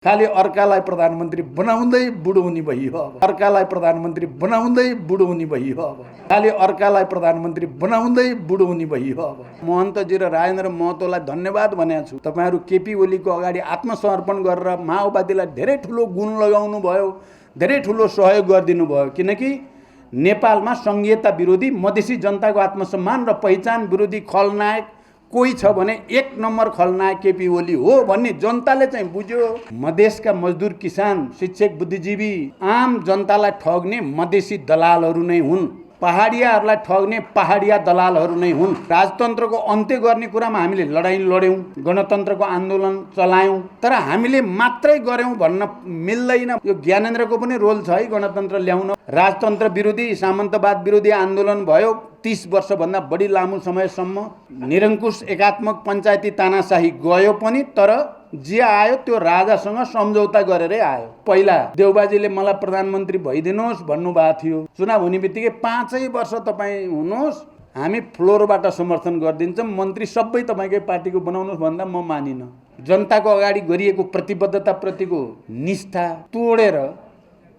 खाली अर्कालाई प्रधानमन्त्री बनाउँदै बुढो हुने भइयो। अब अर्कालाई प्रधानमन्त्री बनाउँदै बुढो हुने भइयो। अब खाली अर्कालाई प्रधानमन्त्री बनाउँदै बुढो हुने भइयो। अब महन्तजी र राजेन्द्र महतोलाई धन्यवाद भनेको छु। तपाईहरु केपी ओलीको अगाडि आत्मसमर्पण गरेर माओवादीलाई धेरै ठुलो गुण लगाउनु भयो, धेरै ठुलो सहयोग गरिदिनु भयो। किनकि नेपालमा संघीयता विरोधी, मधेसी जनताको आत्मसम्मान र पहिचान विरोधी खलनायक कोही छ भने एक नम्बर खलनायक केपी ओली हो भन्ने जनताले चाहिँ बुझ्यो। मधेसका मजदुर, किसान, शिक्षक, बुद्धिजीवी, आम जनतालाई ठग्ने मधेसी दलालहरू नै हुन्। पहाडियाहरूलाई ठग्ने पहाडिया दलालहरू नै हुन्। राजतन्त्रको अन्त्य गर्ने कुरामा हामीले लडाईँ लड्यौं, गणतन्त्रको आन्दोलन चलायौं, तर हामीले मात्रै गर्यौं भन्न मिल्दैन। यो ज्ञानेन्द्रको पनि रोल छ है गणतन्त्र ल्याउन। राजतन्त्र विरोधी, सामन्तवाद विरोधी आन्दोलन भयो 30 वर्षभन्दा बढी लामो समयसम्म। निरङ्कुश एकात्मक पञ्चायती तानाशाही गयो पनि, तर जे आयो त्यो राजासँग सम्झौता गरेरै आयो। पहिला देउबाजीले मलाई प्रधानमन्त्री भइदिनुहोस् भन्नुभएको थियो। चुनाव हुने बित्तिकै 5 वर्ष तपाईँ हुनुहोस्, हामी फ्लोरबाट समर्थन गरिदिन्छौँ, मन्त्री सबै तपाईँकै पार्टीको बनाउनुहोस् भन्दा म मानिनँ। जनताको अगाडि गरिएको प्रतिबद्धताप्रतिको निष्ठा तोडेर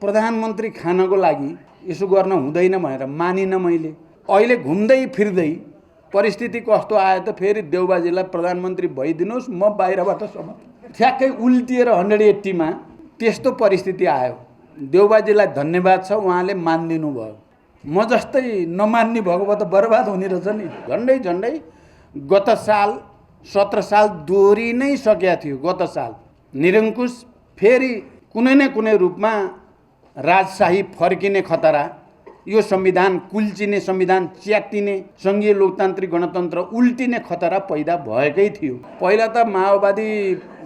प्रधानमन्त्री खानको लागि यसो गर्न हुँदैन भनेर मानिनँ मैले। अहिले घुम्दै फिर्दै परिस्थिति कस्तो आयो त फेरि देउबाजीलाई प्रधानमन्त्री भइदिनुहोस्, म बाहिरबाट समर्थन। ठ्याक्कै उल्टिएर 180 मा त्यस्तो परिस्थिति आयो। देउबाजीलाई धन्यवाद छ, उहाँले मानिदिनु भयो। म जस्तै नमान्ने भएको भए त बर्बाद हुने रहेछ नि। झन्डै झन्डै गत साल 17 साल दोहोरी नै सकेको थियो। गत साल निरङ्कुश फेरि कुनै न कुनै रूपमा राजशाही फर्किने खतरा, यो संविधान कुल्चिने, संविधान च्यातिने, संघीय लोकतान्त्रिक गणतन्त्र उल्टिने खतरा पैदा भएकै थियो। पहिला त माओवादी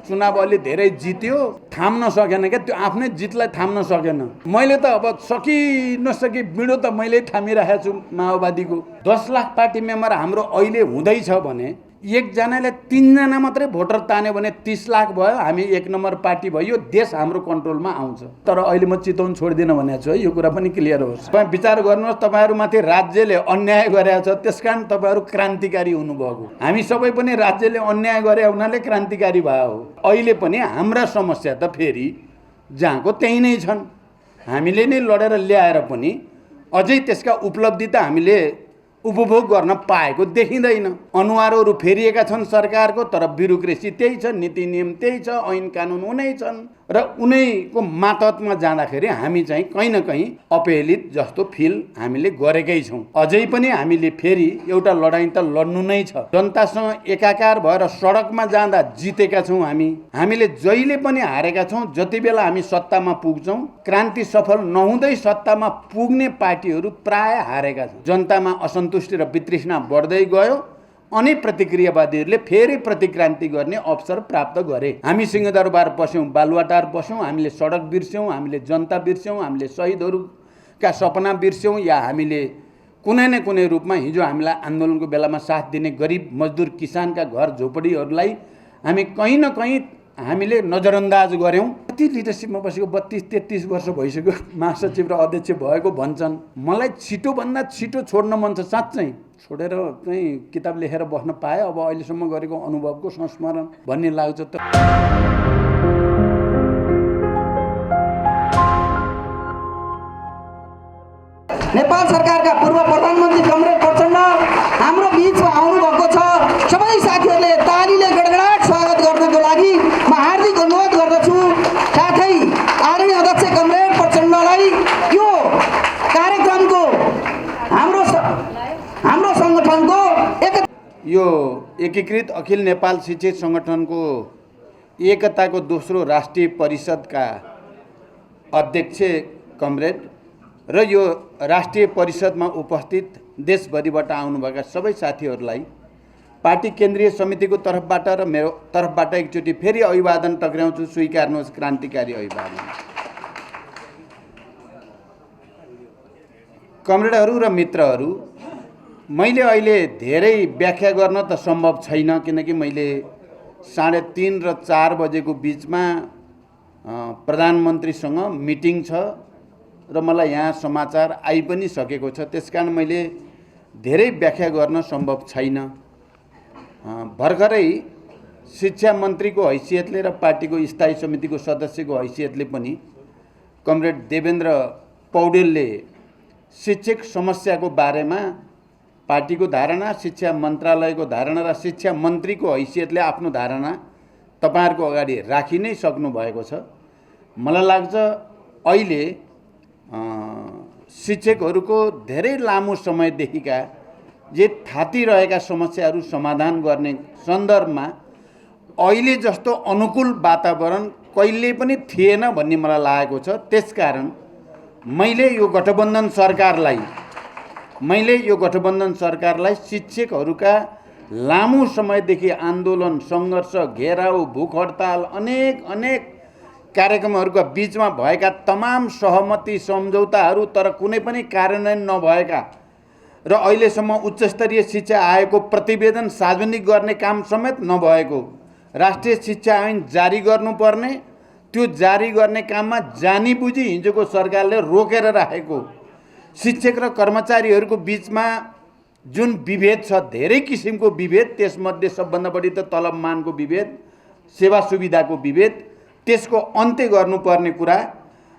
चुनाव अलि धेरै जित्यो, थाम्न सकेन क्या, त्यो आफ्नै जितलाई थाम्न सकेन। मैले त अब सकी नसकी बिँडो त मैले थामिरहेको छु माओवादीको। 10 लाख पार्टी मेम्बर हाम्रो अहिले हुँदैछ भने एकजनाले 3 जना मात्रै भोटर तान्यो भने 30 लाख भयो, हामी 1 नम्बर पार्टी भयो, देश हाम्रो कन्ट्रोलमा आउँछ। तर अहिले म चितवन छोड्दिनँ भनेको छु है, यो कुरा पनि क्लियर होस्। तपाईँ विचार गर्नुहोस्, तपाईँहरूमाथि राज्यले अन्याय गरेको छ, त्यसकारण तपाईँहरू क्रान्तिकारी हुनुभएको। हामी सबै पनि राज्यले अन्याय गरे हुनाले क्रान्तिकारी भयो हो। अहिले पनि हाम्रा समस्या त फेरि जहाँको त्यही नै छन्। हामीले नै लडेर ल्याएर पनि अझै त्यसका उपलब्धि त हामीले उपभोग गर्न पाएको देखिँदैन। अनुहारहरू फेरिएका छन् सरकारको, तर ब्युरोक्रेसी त्यही छ, नीति नियम त्यही छ, ऐन कानुन उनै छन् र उनैको मातहतमा जाँदाखेरि हामी चाहिँ कहीँ न कहीँ अपहेलित जस्तो फिल हामीले गरेकै छौँ। अझै पनि हामीले फेरि एउटा लडाईँ त लड्नु नै छ। जनतासँग एकाकार भएर सडकमा जाँदा जितेका छौँ हामीले जहिले पनि हारेका छौँ जति बेला हामी सत्तामा पुग्छौँ। क्रान्ति सफल नहुँदै सत्तामा पुग्ने पार्टीहरू प्राय हारेका छन्। जनतामा असन्तुष्टि र वितृष्णा बढ्दै गयो अनि प्रतिक्रियावादीहरूले फेरि प्रतिक्रान्ति गर्ने अवसर प्राप्त गरे। हामी सिंहदरबार बस्यौँ, बालुवाटार बस्यौँ, हामीले सडक बिर्स्यौँ, हामीले जनता बिर्स्यौँ, हामीले शहीदहरूका सपना बिर्स्यौँ, या हामीले कुनै न कुनै रूपमा हिजो हामीलाई आन्दोलनको बेलामा साथ दिने गरिब मजदुर किसानका घर झोपडीहरूलाई हामी कहीँ न कहीँ हामीले नजरअन्दाज गऱ्यौँ। कति लिडरसिपमा बसेको 32-33 वर्ष भइसक्यो, महासचिव र अध्यक्ष भएको भन्छन्। मलाई छिटोभन्दा छिटो छोड्न मन छ, साँच्चै छोडेर चाहिँ किताब लेखेर बस्न पाएँ। अब अहिलेसम्म गरेको अनुभवको संस्मरण भन्ने लाग्छ त। नेपाल सरकारका पूर्व प्रधानमन्त्री कमरेड प्रचण्ड हाम्रो बीचमा आउनु भएको छ। सबै साथीहरूले तालीले गडगडाट स्वागत गर्नको लागि म हार्दिक अनुरोध गर्दछु। साथै आदरणीय अध्यक्ष कमरेड प्रचण्डलाई यो कार्यक्रमको हाम्रो संगठनको यो एकीकृत अखिल नेपाल शिक्षक संगठनको एकताको दोस्रो राष्ट्रिय परिषदका अध्यक्ष कमरेड र यो राष्ट्रिय परिषदमा उपस्थित देशभरिबाट आउनुभएका सबै साथीहरूलाई पार्टी केन्द्रीय समितिको तर्फबाट र मेरो तर्फबाट एकचोटि फेरि अभिवादन टक्राउँछु। स्वीकार्नुहोस् क्रान्तिकारी अभिवादन। कमरेडहरू र मित्रहरू, मैले अहिले धेरै व्याख्या गर्न त सम्भव छैन, किनकि मैले 3:30 र 4 बजेको बिचमा प्रधानमन्त्रीसँग मिटिङ छ र मलाई यहाँ समाचार आइ पनि सकेको छ। त्यसकारण मैले धेरै व्याख्या गर्न सम्भव छैन। भर्खरै शिक्षा मन्त्रीको हैसियतले र पार्टीको स्थायी समितिको सदस्यको हैसियतले पनि कमरेड देवेन्द्र पौडेलले शिक्षक समस्याको बारेमा पार्टीको धारणा, शिक्षा मन्त्रालयको धारणा र शिक्षा मन्त्रीको हैसियतले आफ्नो धारणा तपाईहरुको अगाडि राखि नै सक्नु भएको छ। मलाई लाग्छ अहिले शिक्षकहरूको धेरै लामो समयदेखिका जे थातिरहेका समस्याहरू समाधान गर्ने सन्दर्भमा अहिले जस्तो अनुकूल वातावरण कहिले पनि थिएन भन्ने मलाई लागेको छ। त्यसकारण मैले यो गठबन्धन सरकारलाई शिक्षकहरूका लामो समयदेखि आन्दोलन, सङ्घर्ष, घेराउ, भूख हडताल, अनेक कार्यक्रमहरूका बीचमा भएका तमाम सहमति सम्झौताहरू तर कुनै पनि कार्यान्वयन नभएका र अहिलेसम्म उच्चस्तरीय शिक्षा आयोगको प्रतिवेदन सार्वजनिक गर्ने काम समेत नभएको, राष्ट्रिय शिक्षा ऐन जारी गर्नुपर्ने, त्यो जारी गर्ने काममा जानीबुझी हिजोको सरकारले रोकेर राखेको, शिक्षक र कर्मचारीहरूको बीचमा जुन विभेद छ, धेरै किसिमको विभेद, त्यसमध्ये सबभन्दा बढी त तलबमानको विभेद, सेवा सुविधाको विभेद, त्यसको अन्त्य गर्नुपर्ने कुरा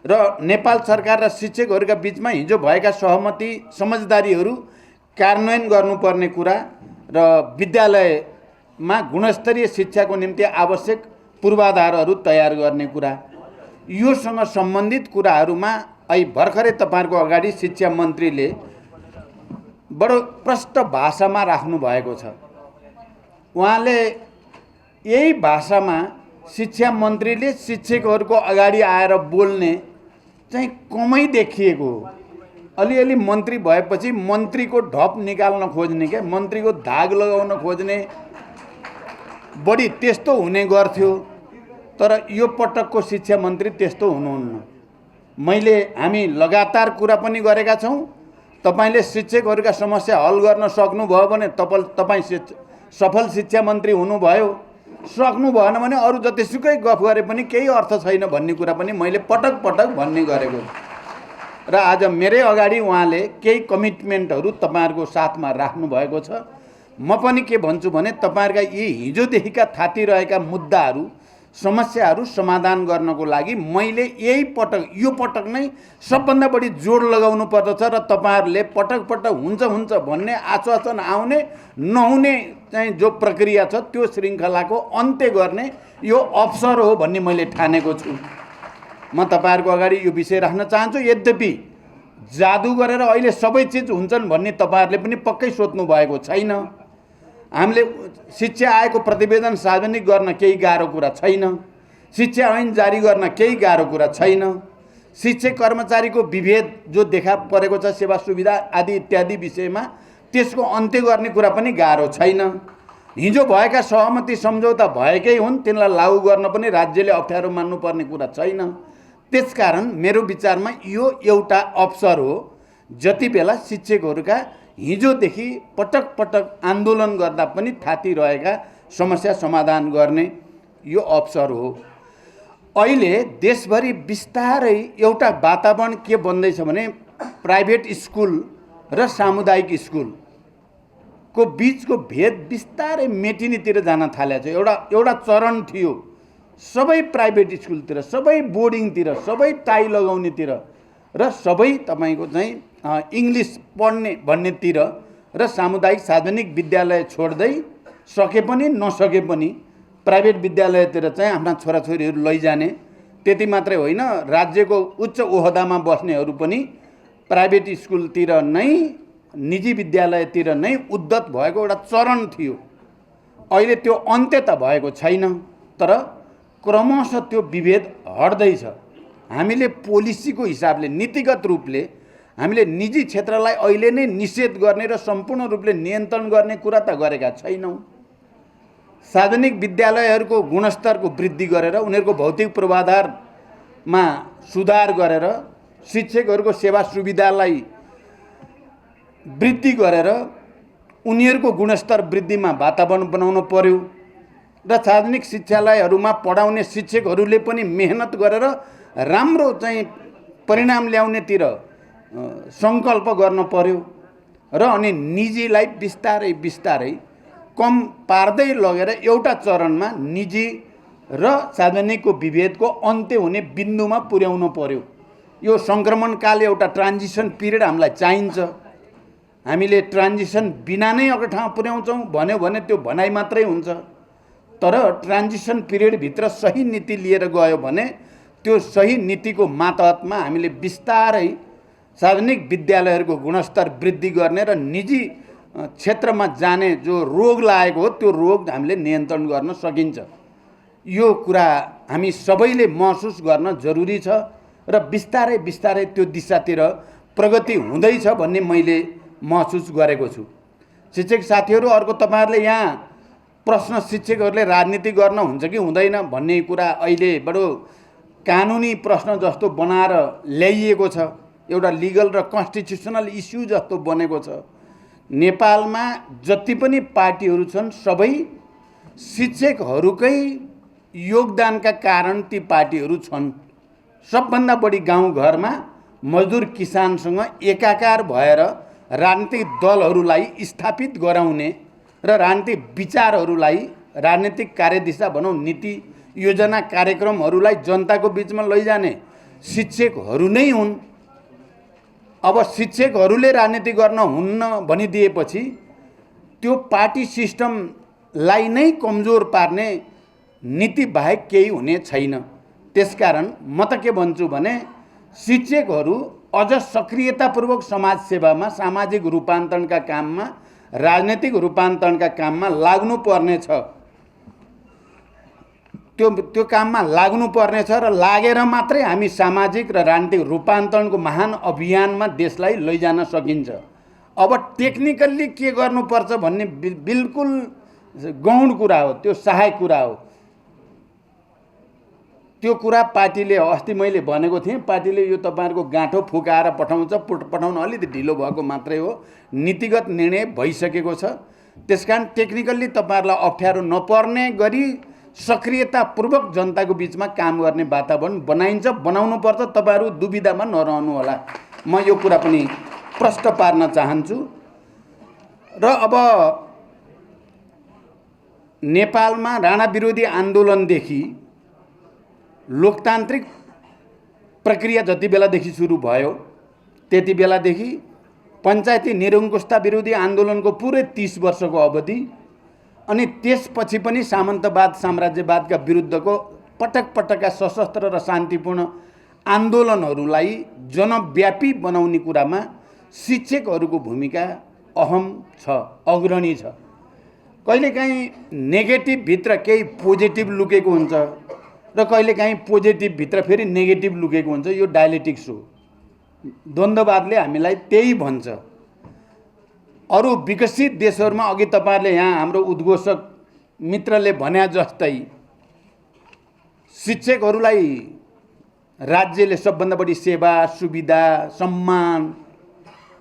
र नेपाल सरकार र शिक्षकहरूका बीचमा हिजो भएका सहमति समझदारीहरू कार्यान्वयन गर्नुपर्ने कुरा र विद्यालयमा गुणस्तरीय शिक्षाको निम्ति आवश्यक पूर्वाधारहरू तयार गर्ने कुरा, योसँग सम्बन्धित कुराहरूमा अहिले भर्खरै तपाईहरुको अगाडि शिक्षा मन्त्रीले बडो प्रष्ट भाषामा राख्नु भएको छ। उहाँले यही भाषामा शिक्षा मन्त्रीले शिक्षकहरूको अगाडि आएर बोल्ने चाहिँ कमै देखिएको। अलिअलि मन्त्री भएपछि मन्त्रीको ढप निकाल्न खोज्ने के मन्त्रीको धाग लगाउन खोज्ने बढी त्यस्तो हुने गर्थ्यो। तर यो पटकको शिक्षा मन्त्री त्यस्तो हुनुहुन्न। हामी लगातार कुरा पनि गरेका छौँ। तपाईले शिक्षकहरूका समस्या हल गर्न सक्नुभयो भने तपाई सफल शिक्षा मन्त्री हुनुभयो, सक्नु भएन भने अरू जतिसुकै गफ गरे पनि केही अर्थ छैन भन्ने कुरा पनि मैले पटक भन्ने गरेको। र आज मेरै अगाडि उहाँले केही कमिटमेन्टहरू तपाईहरुको साथमा राख्नु भएको छ। म पनि के भन्छु भने तपाईहरुका यी हिजोदेखिका थातिरहेका मुद्दाहरू, समस्याहरू समाधान गर्नको लागि मैले यो पटक नै सबभन्दा बढी जोड लगाउनु पर्दछ र तपाईहरुले पटक हुन्छ भन्ने आश्वासन आउने नहुने चाहिँ जो प्रक्रिया छ त्यो श्रृङ्खलाको अन्त्य गर्ने यो अवसर हो भन्ने मैले ठानेको छु। म तपाईहरुको अगाडि यो विषय राख्न चाहन्छु। यद्यपि जादु गरेर अहिले सबै चिज हुन्छन् भन्ने तपाईहरुले पनि पक्कै सोच्नु भएको छैन। हामीले शिक्षा आयोगको प्रतिवेदन सार्वजनिक गर्न केही गाह्रो कुरा छैन, शिक्षा ऐन जारी गर्न केही गाह्रो कुरा छैन, शिक्षक कर्मचारीको विभेद जो देखा परेको छ सेवा सुविधा आदि इत्यादि विषयमा त्यसको अन्त्य गर्ने कुरा पनि गाह्रो छैन। हिजो भएका सहमति सम्झौता भएकै हुन्, तिनलाई लागू गर्न पनि राज्यले अप्ठ्यारो मान्नुपर्ने कुरा छैन। त्यसकारण मेरो विचारमा यो एउटा अवसर हो, जति बेला शिक्षकहरूका हिजोदेखि पटक आन्दोलन गर्दा पनि थातिरहेका समस्या समाधान गर्ने यो अवसर हो। अहिले देशभरि बिस्तारै एउटा वातावरण के बन्दैछ भने प्राइभेट स्कुल र सामुदायिक स्कुलको बीचको भेद बिस्तारै मेटिनेतिर जान थालेको छ। एउटा चरण थियो सबै प्राइभेट स्कुलतिर, सबै बोर्डिङतिर, सबै टाई लगाउनेतिर र सबै तपाईको चाहिँ इंग्लिश पढ्ने भन्नेतिर र सामुदायिक सार्वजनिक विद्यालय छोड्दै सके पनि नसके पनि प्राइभेट विद्यालयतिर चाहिँ आफ्ना छोराछोरीहरू लैजाने। त्यति मात्रै होइन, राज्यको उच्च ओहदामा बस्नेहरू पनि प्राइभेट स्कुलतिर नै, निजी विद्यालयतिर नै उद्धत भएको एउटा चरण थियो। अहिले त्यो अन्त्य त भएको छैन, तर क्रमशः त्यो विभेद हट्दैछ। हामीले पोलिसीको हिसाबले, नीतिगत रूपले हामीले निजी क्षेत्रलाई अहिले नै निषेध गर्ने र सम्पूर्ण रूपले नियन्त्रण गर्ने कुरा त गरेका छैनौँ। सार्वजनिक विद्यालयहरूको गुणस्तरको वृद्धि गरेर, उनीहरूको भौतिक पूर्वाधारमा सुधार गरेर, शिक्षकहरूको सेवा सुविधालाई वृद्धि गरेर उनीहरूको गुणस्तर वृद्धिमा वातावरण बनाउनु पर्यो र सार्वजनिक शिक्षालयहरूमा पढाउने शिक्षकहरूले पनि मेहनत गरेर राम्रो चाहिँ परिणाम ल्याउनेतिर सङ्कल्प गर्न पर्यो र अनि निजीलाई बिस्तारै कम पार्दै लगेर एउटा चरणमा निजी र सार्वजनिकको विभेदको अन्त्य हुने बिन्दुमा पुर्याउनु पर्यो। यो सङ्क्रमणकाल एउटा ट्रान्जिसन पिरियड हामीलाई चाहिन्छ। हामीले ट्रान्जिसन बिना नै अर्को ठाउँ पुर्याउँछौँ भन्यो भने त्यो भनाइ मात्रै हुन्छ। तर ट्रान्जिसन पिरियडभित्र सही नीति लिएर गयो भने त्यो सही नीतिको मातहतमा हामीले बिस्तारै सार्वजनिक विद्यालयहरूको गुणस्तर वृद्धि गर्ने र निजी क्षेत्रमा जाने जो रोग लागेको हो त्यो रोग हामीले नियन्त्रण गर्न सकिन्छ। यो कुरा हामी सबैले महसुस गर्न जरुरी छ र बिस्तारै बिस्तारै त्यो दिशातिर प्रगति हुँदैछ भन्ने मैले महसुस गरेको छु। शिक्षक साथीहरू, अर्को तपाईहरुले यहाँ प्रश्न शिक्षकहरूले राजनीति गर्न हुन्छ कि हुँदैन भन्ने कुरा अहिले बडो कानुनी प्रश्न जस्तो बनाएर ल्याइएको छ, एउटा लिगल र कन्स्टिट्युसनल इस्यु जस्तो बनेको छ। नेपालमा जति पनि पार्टीहरू छन् सबै शिक्षकहरूकै योगदानका कारण ती पार्टीहरू छन्। सबभन्दा बढी गाउँघरमा मजदुर किसानसँग एकाकार भएर राजनीतिक दलहरूलाई स्थापित गराउने र राजनीतिक विचारहरूलाई, राजनीतिक कार्यदिशा भनौँ, नीति योजना कार्यक्रमहरूलाई जनताको बिचमा लैजाने शिक्षकहरू नै हुन्। अब शिक्षकहरूले राजनीति गर्न हुन्न भनिदिएपछि त्यो पार्टी सिस्टमलाई नै कमजोर पार्ने नीति बाहेक केही हुने छैन। त्यसकारण म त के भन्छु भने शिक्षकहरू अझ सक्रियतापूर्वक समाज सेवामा, सामाजिक रूपान्तरणका काममा, राजनैतिक रूपान्तरणका काममा लाग्नुपर्ने छ। त्यो काममा लाग्नुपर्ने छ र लागेर मात्रै हामी सामाजिक र राजनीतिक रूपान्तरणको महान अभियानमा देशलाई लैजान सकिन्छ। अब टेक्निकल्ली के गर्नुपर्छ भन्ने बिल्कुल गौण कुरा हो, त्यो सहायक कुरा हो। त्यो कुरा पार्टीले, अस्ति मैले भनेको थिएँ, पार्टीले यो तपाईहरुको गाँठो फुकाएर पठाउँछ, पठाउन अलिकति ढिलो भएको मात्रै हो। नीतिगत निर्णय भइसकेको छ। त्यसकारण टेक्निकल्ली तपाईहरुलाई अप्ठ्यारो नपर्ने गरी सक्रियतापूर्वक जनताको बिचमा काम गर्ने वातावरण बनाइन्छ, बनाउनु पर्छ। तपाईहरु दुविधामा नरहनु होला, म यो कुरा पनि प्रष्ट पार्न चाहन्छु। र अब नेपालमा राणा विरोधी आन्दोलनदेखि लोकतान्त्रिक प्रक्रिया जति बेलादेखि सुरु भयो त्यति बेलादेखि पञ्चायती निरङ्कुशता विरोधी आन्दोलनको पुरै 30 वर्षको अवधि, अनि त्यसपछि पनि सामन्तवाद साम्राज्यवादका विरुद्धको पटक पटकका सशस्त्र र शान्तिपूर्ण आन्दोलनहरूलाई जनव्यापी बनाउने कुरामा शिक्षकहरूको भूमिका अहम छ, अग्रणी छ। कहिलेकाहीँ नेगेटिभ भित्र केही पोजिटिभ लुकेको हुन्छ र कहिलेकाहीँ पोजिटिभ भित्र फेरि नेगेटिभ लुकेको हुन्छ। यो डायलेक्टिक्स हो। द्वन्द्ववादले हामीलाई त्यही भन्छ। अरू विकसित देशहरूमा अघि तपाईहरुले यहाँ हाम्रो उद्घोषक मित्रले भन्या जस्तै शिक्षकहरूलाई राज्यले सबभन्दा बढी सेवा, सुविधा, सम्मान,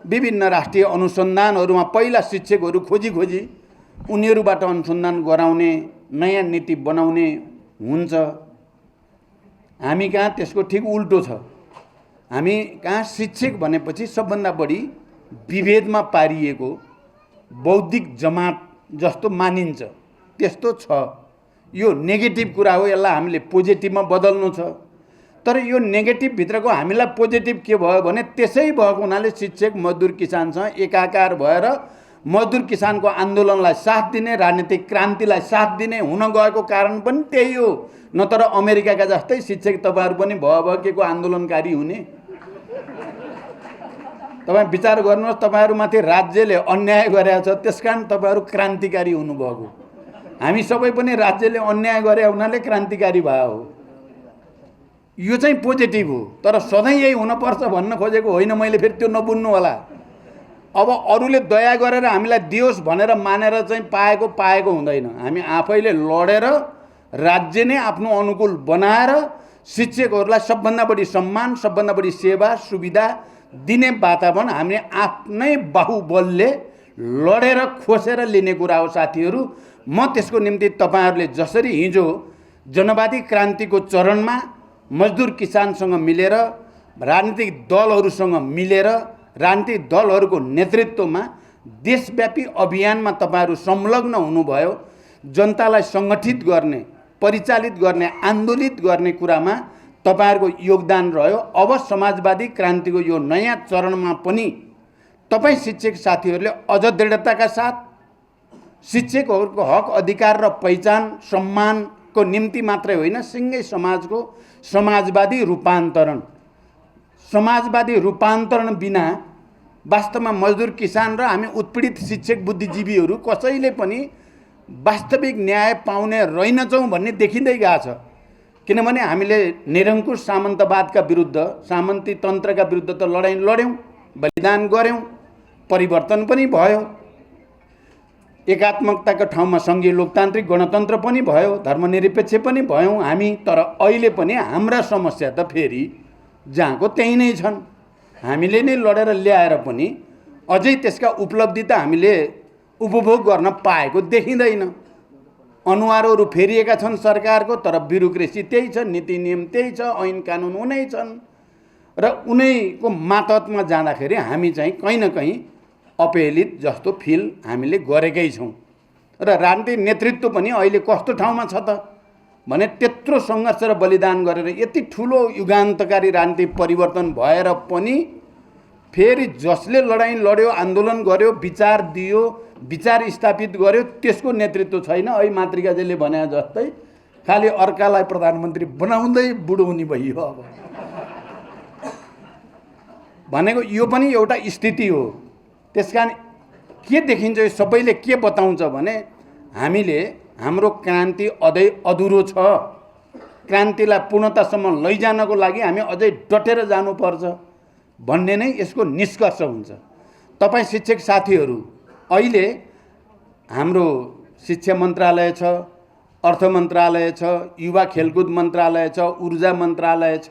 विभिन्न राष्ट्रिय अनुसन्धानहरूमा पहिला शिक्षकहरू खोजी खोजी उनीहरूबाट अनुसन्धान गराउने, नयाँ नीति बनाउने हुन्छ। हामी कहाँ त्यसको ठिक उल्टो छ। हामी कहाँ शिक्षक भनेपछि सबभन्दा बढी विभेदमा पारिएको बौद्धिक जमात जस्तो मानिन्छ। त्यस्तो छ। यो नेगेटिभ कुरा हो, यसलाई हामीले पोजिटिभमा बदल्नु छ। तर यो नेगेटिभ भित्रको हामीलाई पोजिटिभ के भयो भने त्यसै भएको हुनाले शिक्षक मजदुर किसानसँग एकाकार भएर मजदुर किसानको आन्दोलनलाई साथ दिने, राजनीतिक क्रान्तिलाई साथ दिने हुन गएको कारण पनि त्यही हो। नतर अमेरिकाका जस्तै शिक्षक तपाईहरु पनि भएकेको आन्दोलनकारी हुने? तपाईं विचार गर्नुहोस्, तपाईहरुमाथि राज्यले अन्याय गरेको छ, त्यसकारण तपाईहरु क्रान्तिकारी हुनुभएको। हामी सबै पनि राज्यले अन्याय गरे हुनाले क्रान्तिकारी भयो हो। यो चाहिँ पोजिटिभ हो। तर सधैँ यही हुनुपर्छ भन्न खोजेको होइन मैले। फेरि त्यो नबुझ्नु होला। अब अरूले दया गरेर हामीलाई दियोस् भनेर मानेर चाहिँ पाएको हुँदैन। हामी आफैले लडेर राज्य नै आफ्नो अनुकूल बनाएर शिक्षकहरूलाई सबभन्दा बढी सम्मान, सबभन्दा बढी सेवा, सुविधा दिने वातावरण हामीले आफ्नै बाहुबलले लडेर खोसेर लिने कुरा हो साथीहरू। म त्यसको निम्ति तपाईहरुले जसरी हिजो जनवादी क्रान्तिको चरणमा मजदुर किसानसँग मिलेर, राजनीतिक दलहरूसँग मिलेर, राजनीतिक दलहरूको नेतृत्वमा देशव्यापी अभियानमा तपाईहरु संलग्न हुनुभयो। जनतालाई संगठित गर्ने, परिचालित गर्ने, आन्दोलित गर्ने कुरामा तपाईहरुको योगदान रह्यो। अब समाजवादी क्रान्तिको यो नयाँ चरणमा पनि तपाई शिक्षक साथीहरूले अझ दृढताका साथ शिक्षकहरूको हक, अधिकार र पहिचान, सम्मानको निम्ति मात्रै होइन, सिंगै समाजको समाजवादी रूपान्तरण बिना वास्तवमा मजदुर, किसान र हामी उत्पीडित शिक्षक बुद्धिजीवीहरू कसैले पनि वास्तविक न्याय पाउने रहेनछौँ भन्ने देखिँदै गएको छ। किनभने हामीले निरङ्कुश सामन्तवादका विरुद्ध, सामन्ती तन्त्रका विरुद्ध त लडाईँ लड्यौँ, बलिदान गऱ्यौँ, परिवर्तन पनि भयो। एकात्मकताको ठाउँमा सङ्घीय लोकतान्त्रिक गणतन्त्र पनि भयो, धर्मनिरपेक्ष पनि भयौँ हामी। तर अहिले पनि हाम्रा समस्या त फेरि जहाँको त्यही नै छन्। हामीले नै लडेर ल्याएर पनि अझै त्यसका उपलब्धि त हामीले उपभोग गर्न पाएको देखिँदैन। अनुहारहरू फेरिएका छन् सरकारको, तर ब्युरोक्रेसी त्यही छ, नीति नियम त्यही छ, ऐन कानुन उनै छन् र उनैको मातहतमा जाँदाखेरि हामी चाहिँ कहीँ न कहीँ अपहेलित जस्तो फिल हामीले गरेकै छौँ। र राजनीतिक नेतृत्व पनि अहिले कस्तो ठाउँमा छ त भने त्यत्रो सङ्घर्ष र बलिदान गरेर यति ठुलो युगान्तकारी राजनीतिक परिवर्तन भएर पनि फेरि जसले लडाईँ लड्यो, आन्दोलन गर्यो, विचार दियो, विचार स्थापित गर्यो, त्यसको नेतृत्व छैन। ऐ मातृकाजीले भने जस्तै खालि अर्कालाई प्रधानमन्त्री बनाउँदै बुढो हुने भइयो। अब भनेको यो पनि एउटा स्थिति हो। त्यसकारण के देखिन्छ, यो सबैले के बताउँछ भने हामीले हाम्रो क्रान्ति अझै अधुरो छ। क्रान्तिलाई पूर्णतासम्म लैजानको लागि हामी अझै डटेर जानुपर्छ भन्ने नै यसको निष्कर्ष हुन्छ। तपाई शिक्षक साथीहरू, अहिले हाम्रो शिक्षा मन्त्रालय छ, अर्थ मन्त्रालय छ, युवा खेलकुद मन्त्रालय छ, ऊर्जा मन्त्रालय छ,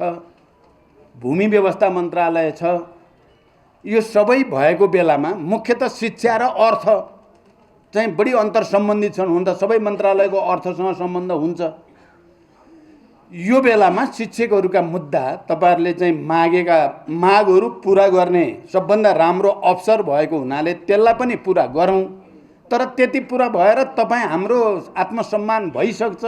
भूमि व्यवस्था मन्त्रालय छ। यो सबै भएको बेलामा मुख्यतः शिक्षा र अर्थ चाहिँ बढी अन्तर सम्बन्धित छन्। हुन त सबै मन्त्रालयको अर्थसँग सम्बन्ध हुन्छ। यो बेलामा शिक्षकहरूका मुद्दा तपाईहरुले चाहिँ मागेका मागहरू पूरा गर्ने सबभन्दा राम्रो अवसर भएको हुनाले त्यसलाई पनि पूरा गरौँ। तर त्यति पूरा भएर तपाई हाम्रो आत्मसम्मान भइसक्छ।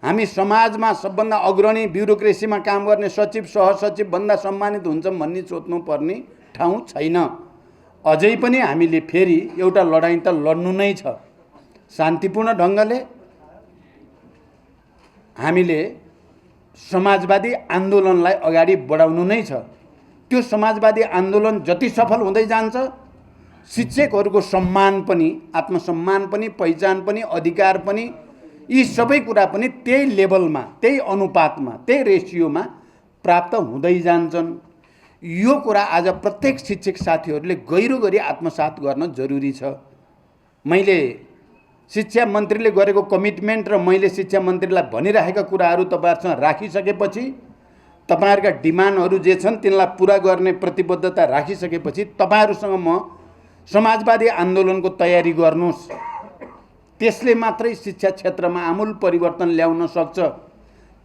हामी समाजमा सबभन्दा अग्रणी ब्युरोक्रेसीमा काम गर्ने सचिव, सहसचिव भन्दा सम्मानित हुन्छौँ भन्ने सोच्नुपर्ने ठाउँ छैन। अझै पनि हामीले फेरि एउटा लडाईँ त लड्नु नै छ। शान्तिपूर्ण ढङ्गले हामीले समाजवादी आन्दोलनलाई अगाडि बढाउनु नै छ। त्यो समाजवादी आन्दोलन जति सफल हुँदै जान्छ, शिक्षकहरूको सम्मान पनि, आत्मसम्मान पनि, पहिचान पनि, अधिकार पनि, यी सबै कुरा पनि त्यही लेभलमा, त्यही अनुपातमा, त्यही रेसियोमा प्राप्त हुँदै जान्छन्। यो कुरा आज प्रत्येक शिक्षक साथीहरूले गहिरो गरी आत्मसात गर्न जरुरी छ। मैले शिक्षा मन्त्रीले गरेको कमिटमेन्ट र मैले शिक्षा मन्त्रीलाई भनिरहेका कुराहरू तपाईहरुसँग राखिसकेपछि, तपाईहरुका डिमान्डहरू जे छन् तिनलाई पूरा गर्ने प्रतिबद्धता राखिसकेपछि तपाईहरुसँग म समाजवादी आन्दोलनको तयारी गर्नुस्। त्यसले मात्रै शिक्षा क्षेत्रमा आमूल परिवर्तन ल्याउन सक्छ।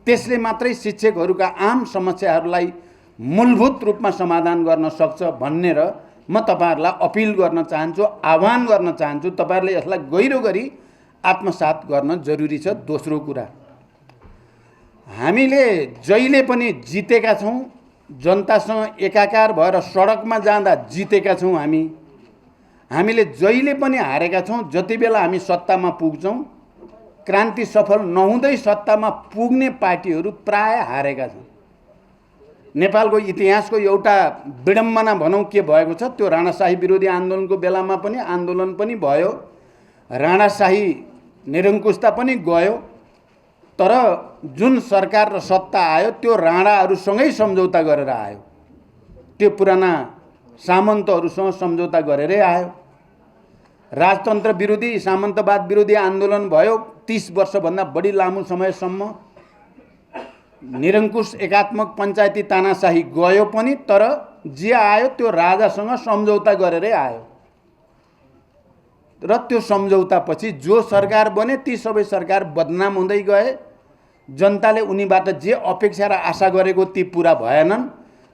त्यसले मात्रै शिक्षकहरूका आम समस्याहरूलाई मूलभूत रूपमा समाधान गर्न सक्छ भन्ने र म तपाईहरुलाई अपिल गर्न चाहन्छु, आह्वान गर्न चाहन्छु। तपाईहरुले यसलाई गहिरो गरी आत्मसात गर्न जरुरी छ। दोस्रो कुरा, हामीले जहिले पनि जितेका छौँ, जनतासँग एकाकार भएर सडकमा जाँदा जितेका छौँ। हामीले जहिले पनि हारेका छौँ जति बेला हामी सत्तामा पुग्छौँ। क्रान्ति सफल नहुँदै सत्तामा पुग्ने पार्टीहरू प्राय हारेका छन्। नेपालको इतिहासको एउटा विडम्बना भनौँ के भएको छ, त्यो राणाशाही विरोधी आन्दोलनको बेलामा पनि आन्दोलन पनि भयो, राणाशाही निरङ्कुशता पनि गयो। तर जुन सरकार र सत्ता आयो त्यो राणाहरूसँगै सम्झौता गरेर आयो, त्यो पुराना सामन्तहरूसँग सम्झौता गरेरै आयो। राजतन्त्र विरोधी, सामन्तवाद विरोधी आन्दोलन भयो 30 वर्षभन्दा बढी लामो समयसम्म। निरङ्कुश एकात्मक पञ्चायती तानाशाही गयो पनि, तर जे आयो त्यो राजासँग सम्झौता गरेरै आयो। र त्यो सम्झौतापछि जो सरकार बने ती सबै सरकार बदनाम हुँदै गए। जनताले उनीबाट जे अपेक्षा र आशा गरेको ती पूरा भएनन्।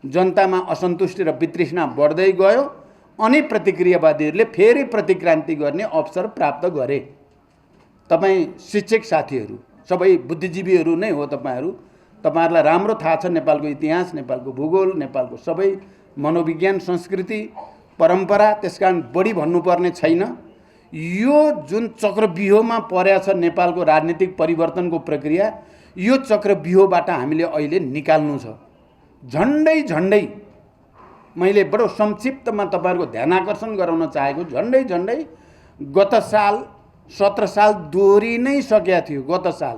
जनतामा असन्तुष्टि र वितृष्णा बढ्दै गयो। अनि प्रतिक्रियावादीहरूले फेरि प्रतिक्रान्ति गर्ने अवसर प्राप्त गरे। तपाईँ शिक्षक साथीहरू सबै बुद्धिजीवीहरू नै हो तपाईँहरू, तपाईँहरूलाई राम्रो थाहा छ नेपालको इतिहास, नेपालको भूगोल, नेपालको सबै मनोविज्ञान, संस्कृति, परम्परा। त्यसकारण बढी भन्नुपर्ने छैन। यो जुन चक्रव्यूहमा परेको छ नेपालको राजनीतिक परिवर्तनको प्रक्रिया, यो चक्रव्यूहबाट हामीले अहिले निकाल्नु छ। झन्डै झन्डै मैले बडो संक्षिप्तमा तपाईँहरूको ध्यानाकर्षण गराउन चाहेको, झन्डै झन्डै गत साल 17 साल दोहोरी नै सकेका थियो। गत साल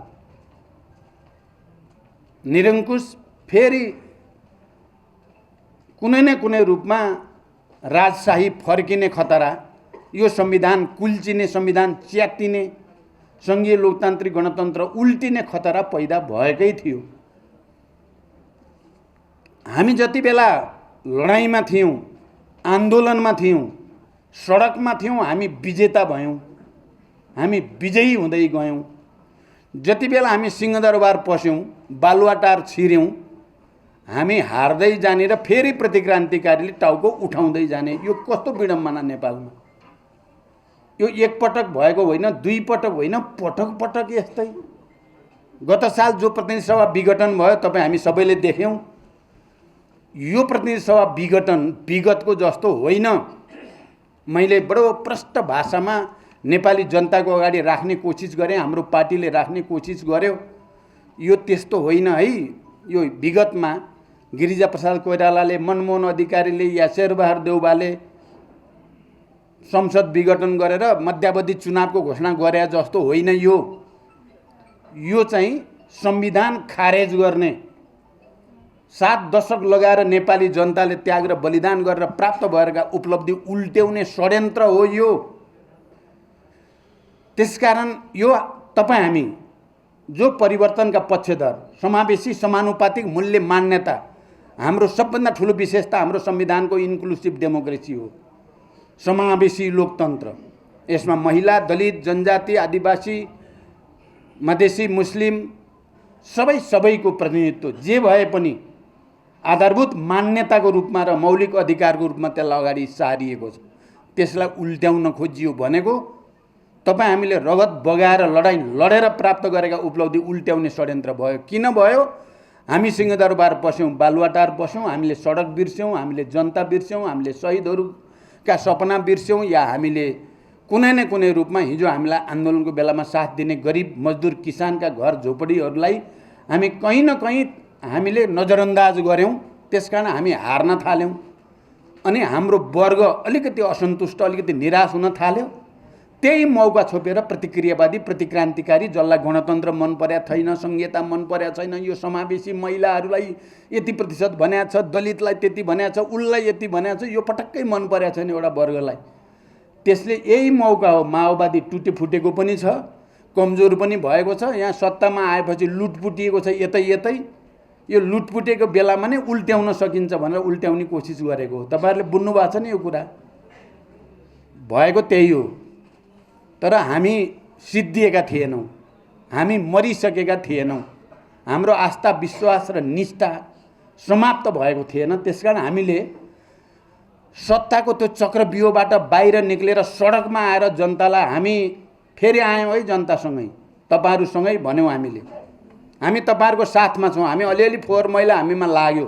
निरङ्कुश फेरि कुनै न कुनै रूपमा राजशाही फर्किने खतरा, यो संविधान कुल्चिने, संविधान च्यातिने, सङ्घीय लोकतान्त्रिक गणतन्त्र उल्टिने खतरा पैदा भएकै थियो। हामी जति बेला लडाइँमा थियौँ, आन्दोलनमा थियौँ, सडकमा थियौँ, हामी विजेता भयौँ, हामी विजयी हुँदै गयौँ। जति बेला हामी सिंहदरबार पस्यौँ, बालुवाटार छिर्यौँ, हामी हार्दै जाने र फेरि प्रतिक्रान्तिकारीले टाउको उठाउँदै जाने। यो कस्तो विडम्बना नेपालमा! यो एकपटक भएको होइन, दुई पटक होइन, पटक पटक यस्तै। गत साल जो प्रतिनिधि सभा विघटन भयो तपाईँ हामी सबैले देख्यौँ। यो प्रतिनिधि सभा विघटन विगतको जस्तो होइन। मैले बडो प्रष्ट भाषामा नेपाली जनताको अगाडि राख्ने कोसिस गरेँ, हाम्रो पार्टीले राख्ने कोसिस गर्यो। यो त्यस्तो होइन है। यो विगतमा गिरिजाप्रसाद कोइरालाले, मनमोहन अधिकारीले या शेरबहादुर देउवाले संसद विघटन गरेर मध्यावधि चुनावको घोषणा गरे जस्तो होइन। यो चाहिँ संविधान खारेज गर्ने, 7 दशक लगाएर नेपाली जनताले त्याग र बलिदान गरेर प्राप्त भएका उपलब्धि उल्ट्याउने षड्यन्त्र हो यो। त्यसकारण यो तपाईँ हामी जो परिवर्तनका पक्षधर, समावेशी समानुपातिक मूल्य मान्यता, हाम्रो सबभन्दा ठुलो विशेषता हाम्रो संविधानको इन्क्लुसिभ डेमोक्रेसी हो, समावेशी लोकतन्त्र। यसमा महिला, दलित, जनजाति, आदिवासी, मधेसी, मुस्लिम सबैको प्रतिनिधित्व जे भए पनि आधारभूत मान्यताको रूपमा र मौलिक अधिकारको रूपमा त्यसलाई अगाडि सारिएको छ। त्यसलाई उल्ट्याउन खोजियो भनेको तपाईँ हामीले रगत बगाएर लडाइँ लडेर प्राप्त गरेका उपलब्धि उल्ट्याउने षड्यन्त्र भयो। किन भयो? हामी सिंहदरबार पस्यौँ, बालुवाटार पस्यौँ, हामीले सडक बिर्स्यौँ, हामीले जनता बिर्स्यौँ, हामीले शहीदहरूका सपना बिर्स्यौँ, या हामीले कुनै न कुनै रूपमा हिजो हामीलाई आन्दोलनको बेलामा साथ दिने गरिब मजदुर किसानका घर झोपडीहरूलाई हामी कहीँ न कहीँ हामीले नजरअन्दाज गऱ्यौँ। त्यसकारण हामी हार्न थाल्यौँ अनि हाम्रो वर्ग अलिकति असन्तुष्ट, अलिकति निराश हुन थाल्यो। त्यही मौका छोपेर प्रतिक्रियावादी, प्रतिक्रान्तिकारी, जसलाई गणतन्त्र मन परेको छैन, संहिता मन परेको छैन, यो समावेशी महिलाहरूलाई यति प्रतिशत भनेको छ, दलितलाई त्यति भनेको छ, उसलाई यति भनेको छ, यो पटक्कै मन परेको छैन एउटा वर्गलाई। त्यसले यही मौका हो। माओवादी टुटे फुटेको पनि छ, कमजोर पनि भएको छ। यहाँ सत्तामा आएपछि लुटपुटिएको छ यतै यतै। यो लुटपुटेको बेलामा नै उल्ट्याउन सकिन्छ भनेर उल्ट्याउने कोसिस गरेको हो। तपाईँहरूले बुझ्नु भएको छ नि यो कुरा? भएको त्यही हो। तर हामी सिद्धिएका थिएनौँ, हामी मरिसकेका थिएनौँ, हाम्रो आस्था, विश्वास र निष्ठा समाप्त भएको थिएन। त्यसकारण हामीले सत्ताको त्यो चक्रव्यूहबाट बाहिर निक्लेर सडकमा आएर जनतालाई हामी फेरि आयौँ है, जनतासँगै, तपाईँहरूसँगै भन्यौँ हामीले। हामी तपाईँहरूको साथमा छौँ। हामी अलिअलि फोहोर मैला हामीमा लाग्यो,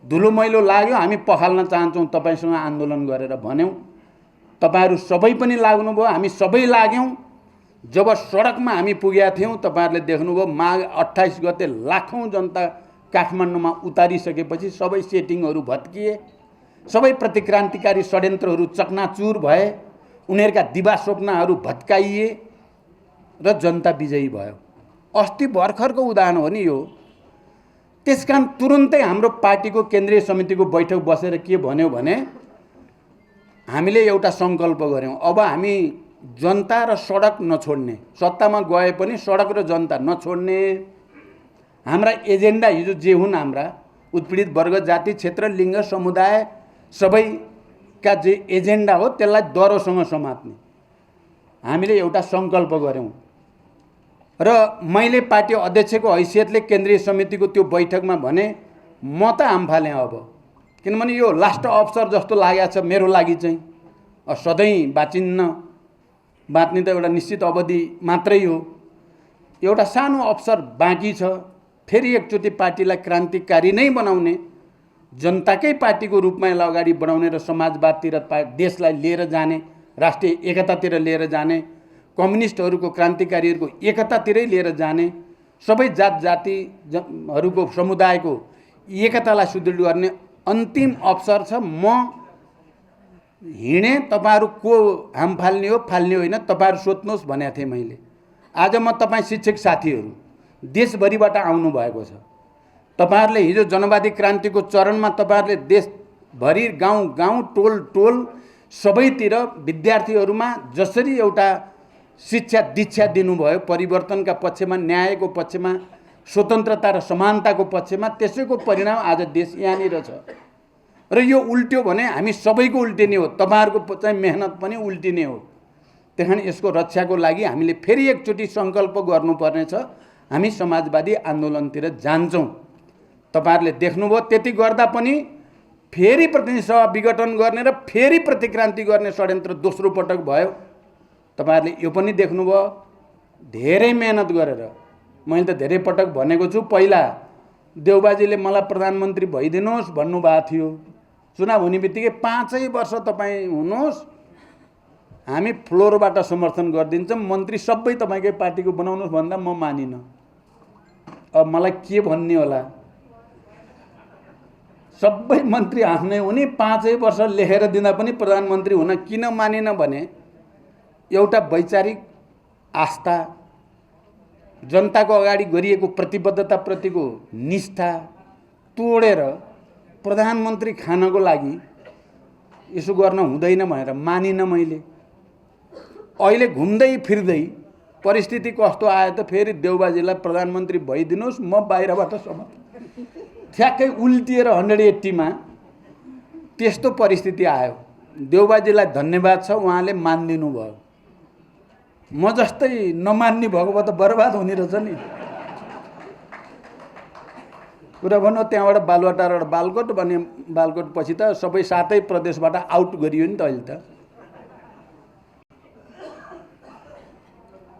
धुलो मैलो लाग्यो, हामी पखाल्न चाहन्छौँ तपाईँसँग आन्दोलन गरेर भन्यौँ। तपाईँहरू सबै पनि लाग्नुभयो, हामी सबै लाग्यौँ। जब सडकमा हामी पुगेका थियौँ, तपाईँहरूले देख्नुभयो माघ 28 गते लाखौँ जनता काठमाडौँमा उतारिसकेपछि सबै सेटिङहरू भत्किए, सबै प्रतिक्रान्तिकारी षड्यन्त्रहरू चकनाचुर भए, उनीहरूका दिवा स्वप्नहरू भत्काइए र जनता विजयी भयो। अस्ति भर्खरको उदाहरण हो नि यो। त्यसकारण तुरुन्तै हाम्रो पार्टीको केन्द्रीय समितिको बैठक बसेर के भन्यो भने हामीले एउटा सङ्कल्प गऱ्यौँ, अब हामी जनता र सडक नछोड्ने, सत्तामा गए पनि सडक र जनता नछोड्ने। हाम्रा एजेन्डा हिजो जे हुन्, हाम्रा उत्पीडित वर्ग, जाति, क्षेत्र, लिङ्ग, समुदाय सबैका जे एजेन्डा हो त्यसलाई दरोसँग समात्ने हामीले एउटा सङ्कल्प गऱ्यौँ। र मैले पार्टी अध्यक्षको हैसियतले केन्द्रीय समितिको त्यो बैठकमा भने म त आम्फालेँ अब, किनभने यो लास्ट अवसर जस्तो लागेको छ मेरो लागि चाहिँ। सधैँ बाँचिन्न, बाँच्ने त एउटा निश्चित अवधि मात्रै हो। एउटा सानो अवसर बाँकी छ, फेरि एकचोटि पार्टीलाई क्रान्तिकारी नै बनाउने, जनताकै पार्टीको रूपमा यसलाई अगाडि बढाउने र समाजवादतिर देशलाई लिएर जाने, राष्ट्रिय एकतातिर लिएर जाने, कम्युनिस्टहरूको क्रान्तिकारीहरूको एकतातिरै लिएर जाने, सबै जात जातिहरूको समुदायको एकतालाई सुदृढ गर्ने अन्तिम अवसर छ। म हिँडे, तपाईँहरू को हाम फाल्ने हो फाल्ने होइन तपाईँहरू सोध्नुहोस् भनेको थिएँ मैले। आज म तपाईँ शिक्षक साथीहरू देशभरिबाट आउनु भएको छ। तपाईहरूले हिजो जनवादी क्रान्तिको चरणमा तपाईँहरूले देशभरि गाउँ गाउँ टोल टोल सबैतिर विद्यार्थीहरूमा जसरी एउटा शिक्षा दीक्षा दिनुभयो परिवर्तनका पक्षमा, न्यायको पक्षमा, स्वतन्त्रता र समानताको पक्षमा, त्यसैको परिणाम आज देश यहाँनिर छ। र यो उल्ट्यो भने हामी सबैको उल्टिने हो, तपाईँहरूको चाहिँ मेहनत पनि उल्टिने हो। त्यही कारण यसको रक्षाको लागि हामीले फेरि एकचोटि सङ्कल्प गर्नुपर्ने छ। हामी समाजवादी आन्दोलनतिर जान्छौँ। तपाईँहरूले देख्नुभयो त्यति गर्दा पनि फेरि प्रतिनिधि सभा विघटन गर्ने र फेरि प्रतिक्रान्ति गर्ने षड्यन्त्र दोस्रो पटक भयो। तपाईँहरूले यो पनि देख्नुभयो। धेरै मेहनत गरेर मैले त धेरै पटक भनेको छु। पहिला देउबाजीले मलाई प्रधानमन्त्री भइदिनुहोस् भन्नुभएको थियो। चुनाव हुने बित्तिकै 5 वर्ष तपाईँ हुनुहोस्, हामी फ्लोरबाट समर्थन गरिदिन्छौँ, मन्त्री सबै तपाईँकै पार्टीको बनाउनुहोस् भन्दा म मानिनँ। अब मलाई के भन्ने होला? सबै मन्त्री आफ्नै हुने, 5 वर्ष लेखेर दिँदा पनि प्रधानमन्त्री हुन किन मानिन भने एउटा वैचारिक आस्था, जनताको अगाडि गरिएको प्रतिबद्धताप्रतिको निष्ठा तोडेर प्रधानमन्त्री खानको लागि यसो गर्न हुँदैन भनेर मानिन मैले। अहिले घुम्दै फिर्दै परिस्थिति कस्तो आयो त फेरि देउबाजीलाई प्रधानमन्त्री भइदिनुहोस्, म बाहिरबाट समर्थन, ठ्याक्कै उल्टिएर 180 मा त्यस्तो परिस्थिति आयो। देउबाजीलाई धन्यवाद छ, उहाँले मानिदिनु भयो। म जस्तै नमान्ने भएको भए त बर्बाद हुने रहेछ नि। कुरा भन्नु त्यहाँबाट बालुवाटारबाट बालकोट भने बालकोट पछि त सबै 7 प्रदेशबाट आउट गरियो नि त अहिले त।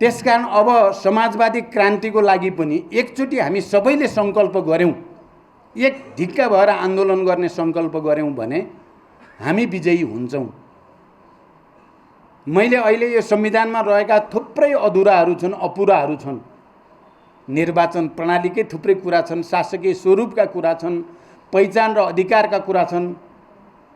त्यसकारण अब समाजवादी क्रान्तिको लागि पनि एकचोटि हामी सबैले सङ्कल्प गऱ्यौँ, एक ढिक्का भएर आन्दोलन गर्ने सङ्कल्प गऱ्यौँ भने हामी विजयी हुन्छौँ। मैले अहिले यो संविधानमा रहेका थुप्रै अधुराहरू छन्, अपुराहरू छन्। निर्वाचन प्रणालीकै थुप्रै कुरा छन्, शासकीय स्वरूपका कुरा छन्, पहिचान र अधिकारका कुरा छन्।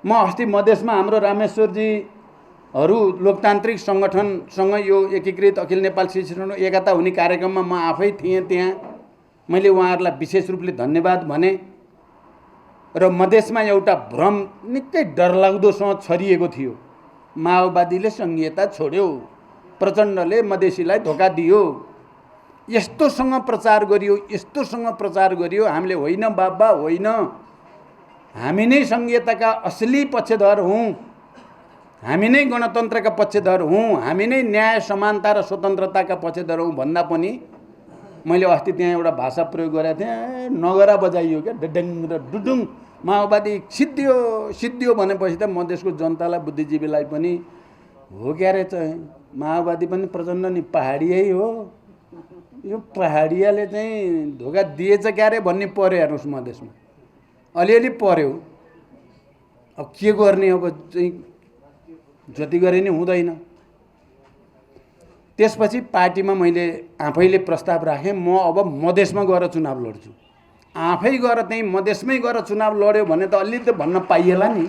म अस्ति मधेसमा हाम्रो रामेश्वरजीहरू लोकतान्त्रिक सङ्गठनसँग यो एकीकृत अखिल नेपाल शिक्षण एकता हुने कार्यक्रममा म आफै थिएँ। त्यहाँ मैले उहाँहरूलाई विशेष रूपले धन्यवाद भने र मधेसमा एउटा भ्रम निकै डरलाग्दोसँग छरिएको थियो। माओवादीले सङ्घीयता छोड्यो, प्रचण्डले मधेसीलाई धोका दियो, यस्तोसँग प्रचार गरियो, यस्तोसँग प्रचार गरियो। हामीले होइन बाबा होइन, हामी नै सङ्घीयताका असली पक्षधर हौँ, हामी नै गणतन्त्रका पक्षधर हौँ, हामी नै न्याय समानता र स्वतन्त्रताका पक्षधर हौँ भन्दा पनि मैले अस्ति त्यहाँ एउटा भाषा प्रयोग गरेको थिएँ, नगरा बजाइयो क्या, डडङ र डुडुङ। माओवादी सिद्धियो सिद्धियो भनेपछि त मधेसको जनतालाई, बुद्धिजीवीलाई पनि हो क्यारे चाहिँ माओवादी पनि प्रचण्ड नि पहाडियै हो, यो पहाडियाले चाहिँ धोका दिएछ क्यारे भन्ने पर्यो हेर्नुहोस् मधेसमा। अलिअलि पर्यो। अब के गर्ने, अब चाहिँ जति गरे नि हुँदैन। त्यसपछि पार्टीमा मैले आफैले प्रस्ताव राखेँ, म अब मधेसमा गएर चुनाव लड्छु। आफै गएर त्यहीँ मधेसमै गएर चुनाव लड्यो भने त अलि त भन्न पाइएला नि।